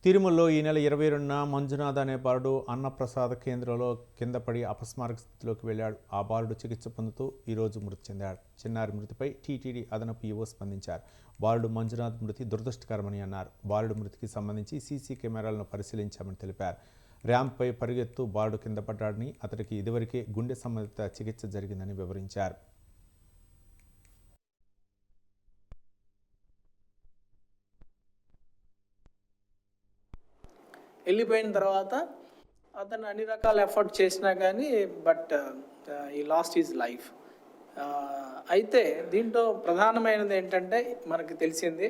తిరుమలలో ఈ నెల 22న మంజునాథ్ అనే బాలుడు అన్నప్రసాద కేంద్రంలో కింద పడి అపస్మారక స్థితిలోకి వెళ్ళాడు. ఆ బాలుడు చికిత్స పొందుతూ ఈరోజు మృతి చెందాడు. చిన్నారి మృతిపై టీటీడీ అదనపు ఈవో స్పందించారు. బాలుడు మంజునాథ్ మృతి దురదృష్టకరమని అన్నారు. బాలుడు మృతికి సంబంధించి సీసీ కెమెరాలను పరిశీలించామని తెలిపారు. ర్యాంప్పై పరుగెత్తు బాలుడు కింద పడ్డాడని, అతడికి ఇదివరకే గుండె సంబంధిత చికిత్స జరిగిందని వివరించారు. వెళ్ళిపోయిన తర్వాత అతను అన్ని రకాల ఎఫర్ట్ చేసినా కానీ బట్ ఈ లాస్ట్ ఈజ్ లైఫ్. అయితే దీంట్లో ప్రధానమైనది ఏంటంటే మనకి తెలిసింది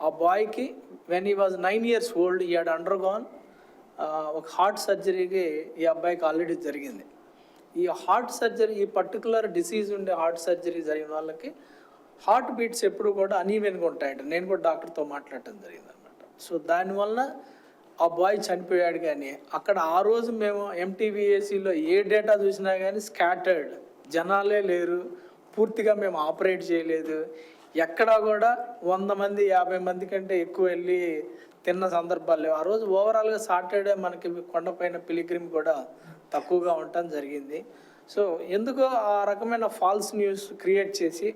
ఆ బాయ్కి when he was 9 years old ఈ హ్యాడ్ అండర్గాన్ ఒక హార్ట్ సర్జరీకి ఈ అబ్బాయికి ఆల్రెడీ జరిగింది. ఈ హార్ట్ సర్జరీ, ఈ పర్టికులర్ డిసీజ్ ఉండే హార్ట్ సర్జరీ జరిగిన వాళ్ళకి హార్ట్ బీట్స్ ఎప్పుడు కూడా అనీవెన్గా ఉంటాయంట. నేను కూడా డాక్టర్తో మాట్లాడటం జరిగింది అనమాట. సో దానివల్ల ఆ బాయ్ చనిపోయాడు. కానీ అక్కడ ఆ రోజు మేము ఎంటీవీఏసీలో ఏ డేటా చూసినా కానీ స్కాటర్డ్, జనాలే లేరు, పూర్తిగా మేము ఆపరేట్ చేయలేదు. ఎక్కడా కూడా 100 మంది 50 మంది కంటే ఎక్కువ వెళ్ళి తిన్న సందర్భాలు లేవు. ఆ రోజు ఓవరాల్గా సాటర్డే మనకి కొండపైన పిలిగ్రిమ్ కూడా తక్కువగా ఉండటం జరిగింది. సో ఎందుకో ఆ రకమైన ఫాల్స్ న్యూస్ క్రియేట్ చేసి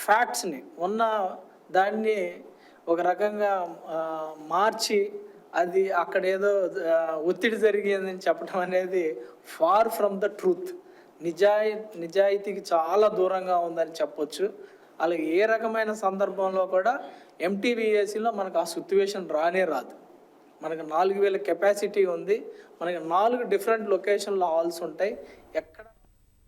ఫ్యాక్ట్స్ని ఉన్న దాన్ని ఒక రకంగా మార్చి అది అక్కడ ఏదో ఒత్తిడి జరిగిందని చెప్పడం అనేది ఫార్ ఫ్రమ్ ద ట్రూత్, నిజాయితీకి చాలా దూరంగా ఉందని చెప్పొచ్చు. అలాగే ఏ రకమైన సందర్భంలో కూడా ఎంటీవీఏసీలో మనకు ఆ సిచ్యువేషన్ రానే రాదు. మనకు 4000 కెపాసిటీ ఉంది. మనకి 4 డిఫరెంట్ లొకేషన్లో హాల్స్ ఉంటాయి.